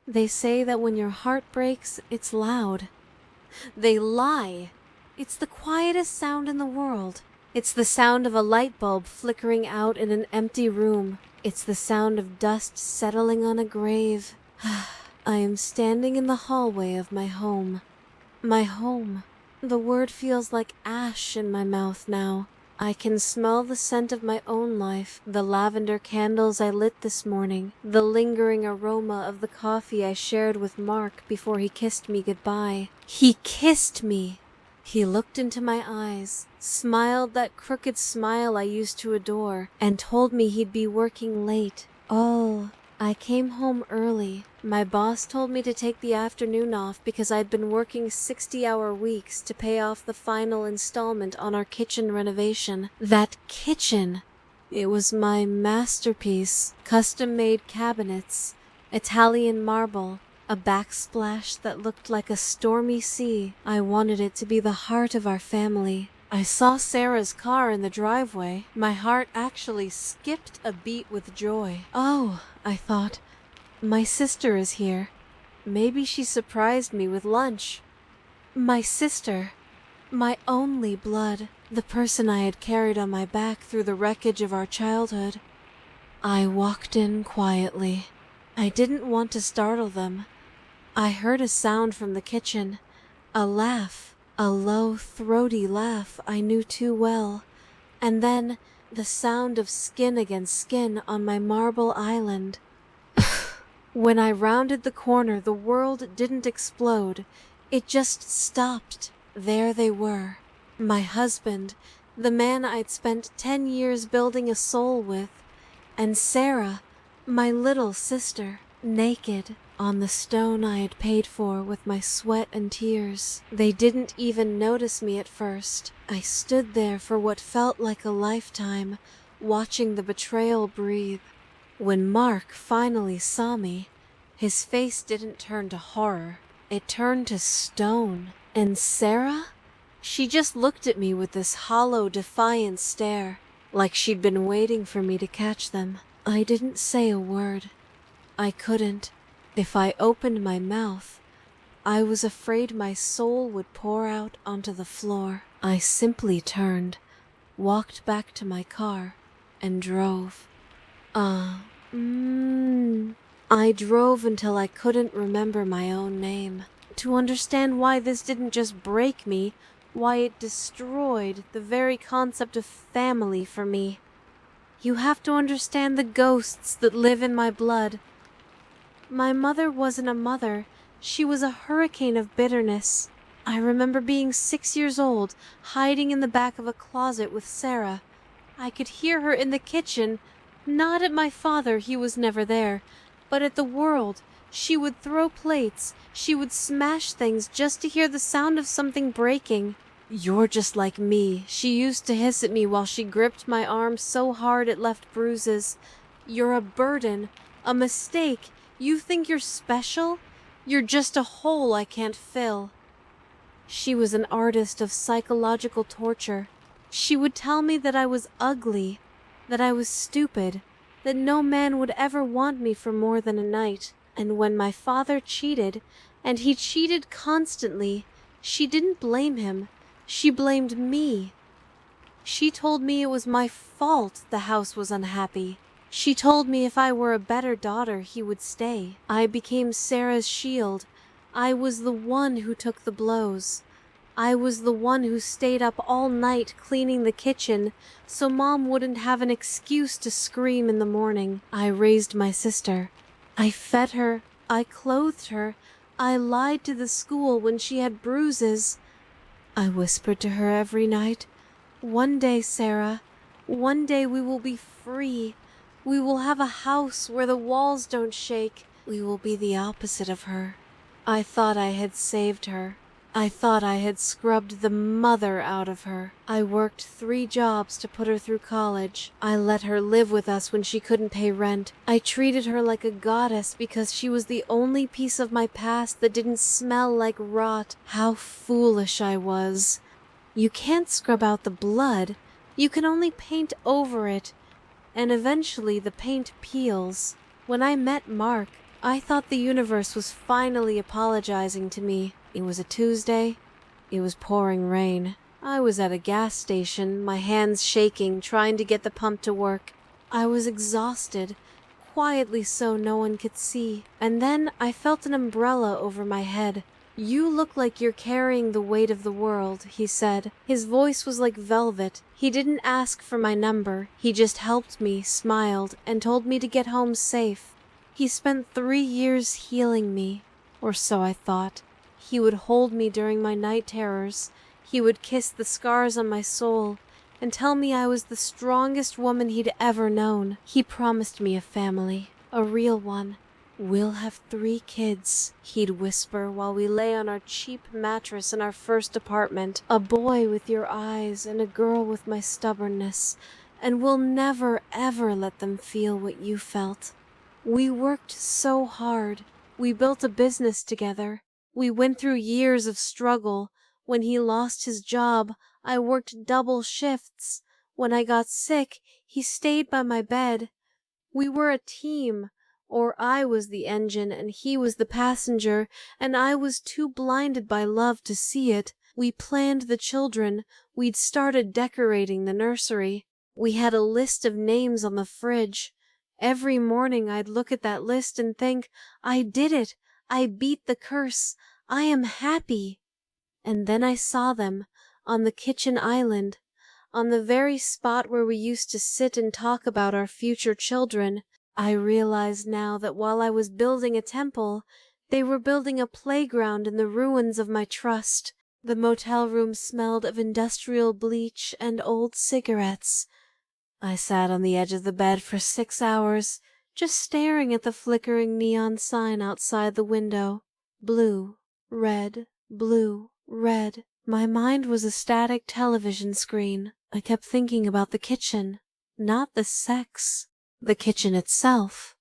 They say that when your heart breaks, it's loud. They lie. It's the quietest sound in the world. It's the sound of a light bulb flickering out in an empty room. It's the sound of dust settling on a grave. I am standing in the hallway of my home. My home. The word feels like ash in my mouth now. I can smell the scent of my own life, the lavender candles I lit this morning, the lingering aroma of the coffee I shared with Mark before he kissed me goodbye. He kissed me! He looked into my eyes, smiled that crooked smile I used to adore, and told me he'd be working late. Oh, I came home early. My boss told me to take the afternoon off because I'd been working 60-hour weeks to pay off the final installment on our kitchen renovation. That kitchen! It was my masterpiece. Custom-made cabinets, Italian marble, a backsplash that looked like a stormy sea. I wanted it to be the heart of our family. I saw Sarah's car in the driveway. My heart actually skipped a beat with joy. Oh, I thought, my sister is here. Maybe she surprised me with lunch. My sister, my only blood, the person I had carried on my back through the wreckage of our childhood. I walked in quietly. I didn't want to startle them. I heard a sound from the kitchen, a laugh. A low, throaty laugh I knew too well, and then the sound of skin against skin on my marble island. When I rounded the corner, the world didn't explode. It just stopped. There they were. My husband, the man I'd spent 10 years building a soul with, and Sarah, my little sister, naked on the stone I had paid for with my sweat and tears. They didn't even notice me at first. I stood there for what felt like a lifetime, watching the betrayal breathe. When Mark finally saw me, his face didn't turn to horror. It turned to stone. And Sarah? She just looked at me with this hollow, defiant stare, like she'd been waiting for me to catch them. I didn't say a word. I couldn't. If I opened my mouth, I was afraid my soul would pour out onto the floor. I simply turned, walked back to my car, and drove. I drove until I couldn't remember my own name. To understand why this didn't just break me, why it destroyed the very concept of family for me. You have to understand the ghosts that live in my blood. My mother wasn't a mother. She was a hurricane of bitterness. I remember being 6 years old, hiding in the back of a closet with Sarah. I could hear her in the kitchen, not at my father, he was never there, but at the world. She would throw plates, she would smash things just to hear the sound of something breaking. "You're just like me," she used to hiss at me while she gripped my arm so hard it left bruises. "You're a burden, a mistake. You think you're special? You're just a hole I can't fill." She was an artist of psychological torture. She would tell me that I was ugly, that I was stupid, that no man would ever want me for more than a night. And when my father cheated, and he cheated constantly, she didn't blame him. She blamed me. She told me it was my fault the house was unhappy. She told me if I were a better daughter, he would stay. I became Sarah's shield. I was the one who took the blows. I was the one who stayed up all night cleaning the kitchen so Mom wouldn't have an excuse to scream in the morning. I raised my sister. I fed her. I clothed her. I lied to the school when she had bruises. I whispered to her every night, "One day, Sarah, one day we will be free. We will have a house where the walls don't shake. We will be the opposite of her." I thought I had saved her. I thought I had scrubbed the mother out of her. I worked 3 jobs to put her through college. I let her live with us when she couldn't pay rent. I treated her like a goddess because she was the only piece of my past that didn't smell like rot. How foolish I was. You can't scrub out the blood. You can only paint over it. And eventually the paint peels. When I met Mark, I thought the universe was finally apologizing to me. It was a Tuesday. It was pouring rain. I was at a gas station, my hands shaking, trying to get the pump to work. I was exhausted, quietly so no one could see. And then I felt an umbrella over my head. "You look like you're carrying the weight of the world," he said. His voice was like velvet. He didn't ask for my number. He just helped me, smiled, and told me to get home safe. He spent 3 years healing me, or so I thought. He would hold me during my night terrors. He would kiss the scars on my soul and tell me I was the strongest woman he'd ever known. He promised me a family, a real one. "We'll have 3 kids," he'd whisper while we lay on our cheap mattress in our first apartment. "A boy with your eyes and a girl with my stubbornness, and we'll never ever let them feel what you felt." We worked so hard. We built a business together. We went through years of struggle. When he lost his job, I worked double shifts. When I got sick, he stayed by my bed. We were a team, or I was the engine and he was the passenger, and I was too blinded by love to see it. We planned the children. We'd started decorating the nursery. We had a list of names on the fridge. Every morning I'd look at that list and think, I did it. I beat the curse. I am happy. And then I saw them on the kitchen island, on the very spot where we used to sit and talk about our future children. I realized now that while I was building a temple, they were building a playground in the ruins of my trust. The motel room smelled of industrial bleach and old cigarettes. I sat on the edge of the bed for 6 hours, just staring at the flickering neon sign outside the window. Blue, red, blue, red. My mind was a static television screen. I kept thinking about the kitchen, not the sex, the kitchen itself.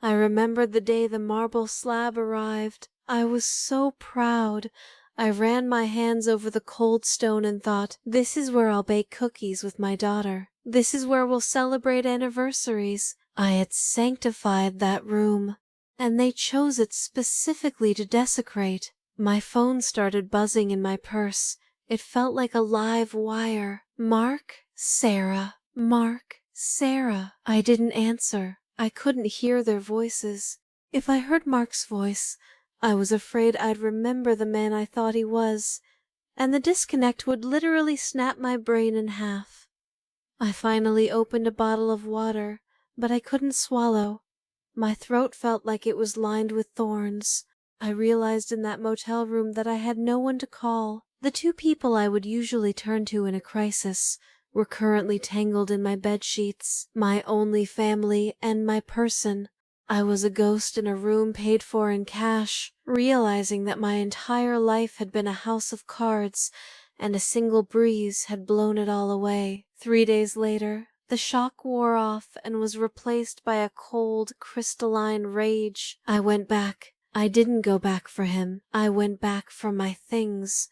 I remembered the day the marble slab arrived. I was so proud. I ran my hands over the cold stone and thought, this is where I'll bake cookies with my daughter. This is where we'll celebrate anniversaries. I had sanctified that room, and they chose it specifically to desecrate. My phone started buzzing in my purse. It felt like a live wire. Mark, Sarah, Mark, Sarah. I didn't answer. I couldn't hear their voices. If I heard Mark's voice, I was afraid I'd remember the man I thought he was, and the disconnect would literally snap my brain in half. I finally opened a bottle of water, but I couldn't swallow. My throat felt like it was lined with thorns. I realized in that motel room that I had no one to call. The 2 people I would usually turn to in a crisis were currently tangled in my bedsheets, my only family and my person. I was a ghost in a room paid for in cash, realizing that my entire life had been a house of cards, and a single breeze had blown it all away. 3 days later, the shock wore off and was replaced by a cold, crystalline rage. I went back. I didn't go back for him. I went back for my things.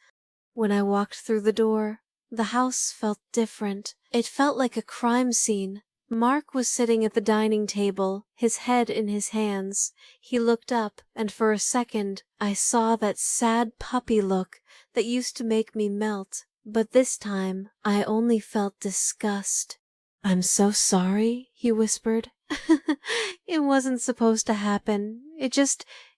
When I walked through the door, the house felt different. It felt like a crime scene. Mark was sitting at the dining table, his head in his hands. He looked up, and for a second I saw that sad puppy look that used to make me melt. But this time I only felt disgust. "I'm so sorry," he whispered. "It wasn't supposed to happen.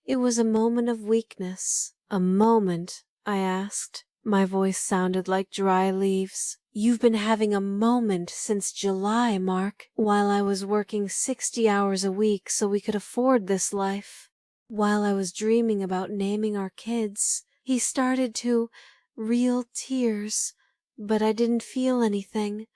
It was a moment of weakness." "A moment?" I asked. My voice sounded like dry leaves. "You've been having a moment since July, Mark, while I was working 60 hours a week so we could afford this life. While I was dreaming about naming our kids." He started to real tears, but I didn't feel anything.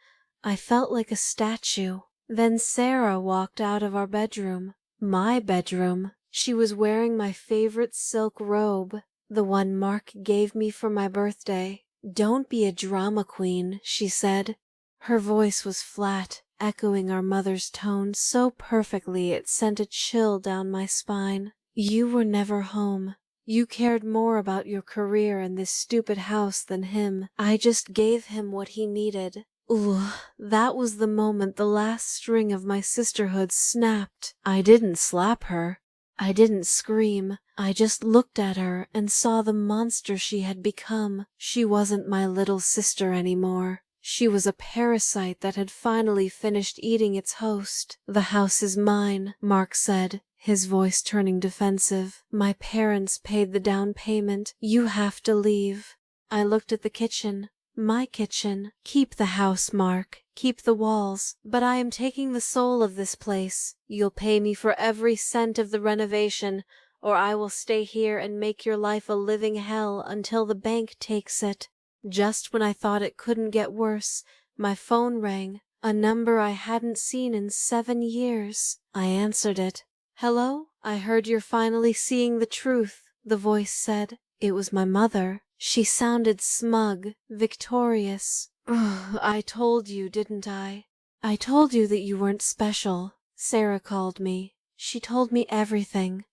I felt like a statue. Then Sarah walked out of our bedroom. My bedroom. She was wearing my favorite silk robe, the one Mark gave me for my birthday. "Don't be a drama queen," she said. Her voice was flat, echoing our mother's tone so perfectly it sent a chill down my spine. "You were never home. You cared more about your career and this stupid house than him. I just gave him what he needed." Ooh, that was the moment the last string of my sisterhood snapped. I didn't slap her. I didn't scream. I just looked at her and saw the monster she had become. She wasn't my little sister anymore. She was a parasite that had finally finished eating its host. "The house is mine," Mark said, his voice turning defensive. "My parents paid the down payment. You have to leave." I looked at the kitchen. "My kitchen. Keep the house, Mark. Keep the walls. But I am taking the soul of this place. You'll pay me for every cent of the renovation, or I will stay here and make your life a living hell until the bank takes it." Just when I thought it couldn't get worse, my phone rang, a number I hadn't seen in 7 years. I answered it. "Hello? I heard you're finally seeing the truth," the voice said. It was my mother. She sounded smug, victorious. "Ugh, I told you, didn't I? I told you that you weren't special." Sarah called me. She told me everything.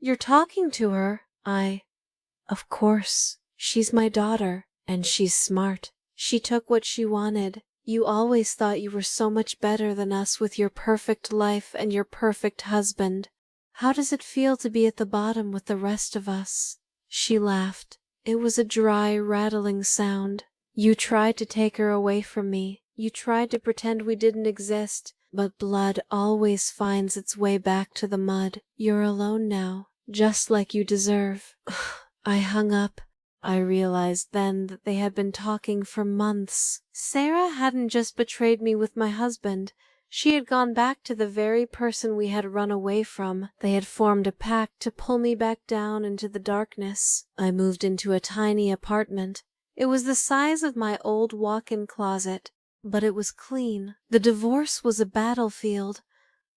"You're talking to her?" Of course. She's my daughter, and she's smart. She took what she wanted. You always thought you were so much better than us with your perfect life and your perfect husband. How does it feel to be at the bottom with the rest of us?" She laughed. It was a dry, rattling sound. "You tried to take her away from me. You tried to pretend we didn't exist, but blood always finds its way back to the mud. You're alone now, just like you deserve." I hung up. I realized then that they had been talking for months. Sarah hadn't just betrayed me with my husband. She had gone back to the very person we had run away from. They had formed a pact to pull me back down into the darkness. I moved into a tiny apartment. It was the size of my old walk-in closet, but it was clean. The divorce was a battlefield.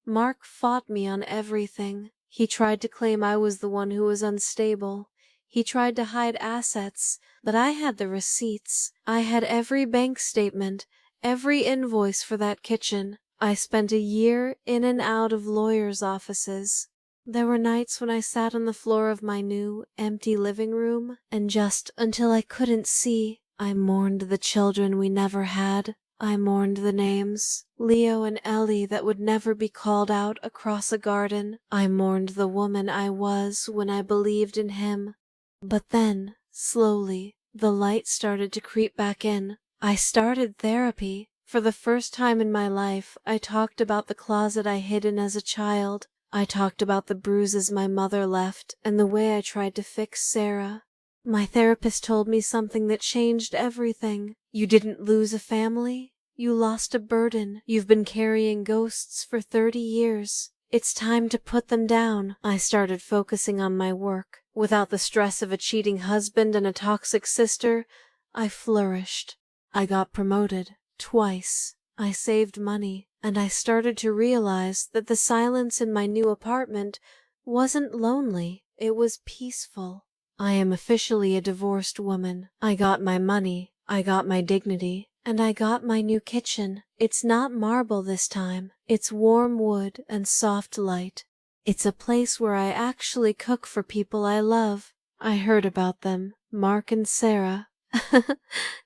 Mark fought me on everything. He tried to claim I was the one who was unstable. He tried to hide assets, but I had the receipts. I had every bank statement, every invoice for that kitchen. I spent a year in and out of lawyers' offices. There were nights when I sat on the floor of my new, empty living room, and just until I couldn't see, I mourned the children we never had. I mourned the names, Leo and Ellie, that would never be called out across a garden. I mourned the woman I was when I believed in him. But then, slowly, the light started to creep back in. I started therapy. For the first time in my life, I talked about the closet I hid in as a child. I talked about the bruises my mother left and the way I tried to fix Sarah. My therapist told me something that changed everything. "You didn't lose a family. You lost a burden. You've been carrying ghosts for 30 years. It's time to put them down." I started focusing on my work. Without the stress of a cheating husband and a toxic sister, I flourished. I got promoted twice. I saved money, and I started to realize that the silence in my new apartment wasn't lonely. It was peaceful. I am officially a divorced woman. I got my money, I got my dignity, and I got my new kitchen. It's not marble this time. It's warm wood and soft light. It's a place where I actually cook for people I love. I heard about them, Mark and Sarah.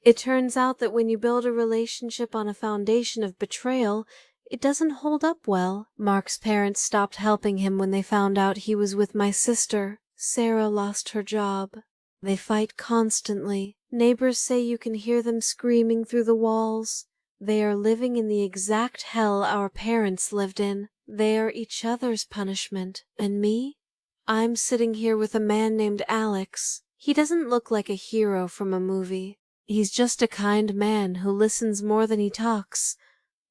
It turns out that when you build a relationship on a foundation of betrayal, it doesn't hold up well. Mark's parents stopped helping him when they found out he was with my sister. Sarah lost her job. They fight constantly. Neighbors say you can hear them screaming through the walls. They are living in the exact hell our parents lived in. They are each other's punishment. And me? I'm sitting here with a man named Alex. He doesn't look like a hero from a movie. He's just a kind man who listens more than he talks.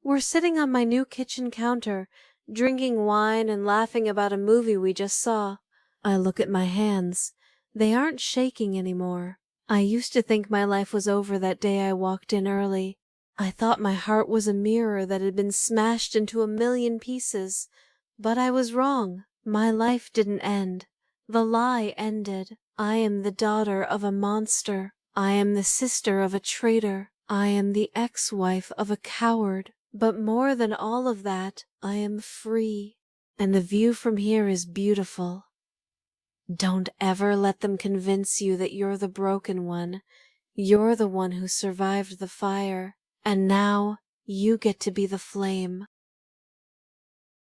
We're sitting on my new kitchen counter, drinking wine and laughing about a movie we just saw. I look at my hands. They aren't shaking anymore. I used to think my life was over that day I walked in early. I thought my heart was a mirror that had been smashed into a million pieces. But I was wrong. My life didn't end. The lie ended. I am the daughter of a monster. I am the sister of a traitor. I am the ex-wife of a coward. But more than all of that, I am free. And the view from here is beautiful. Don't ever let them convince you that you're the broken one. You're the one who survived the fire. And now, you get to be the flame.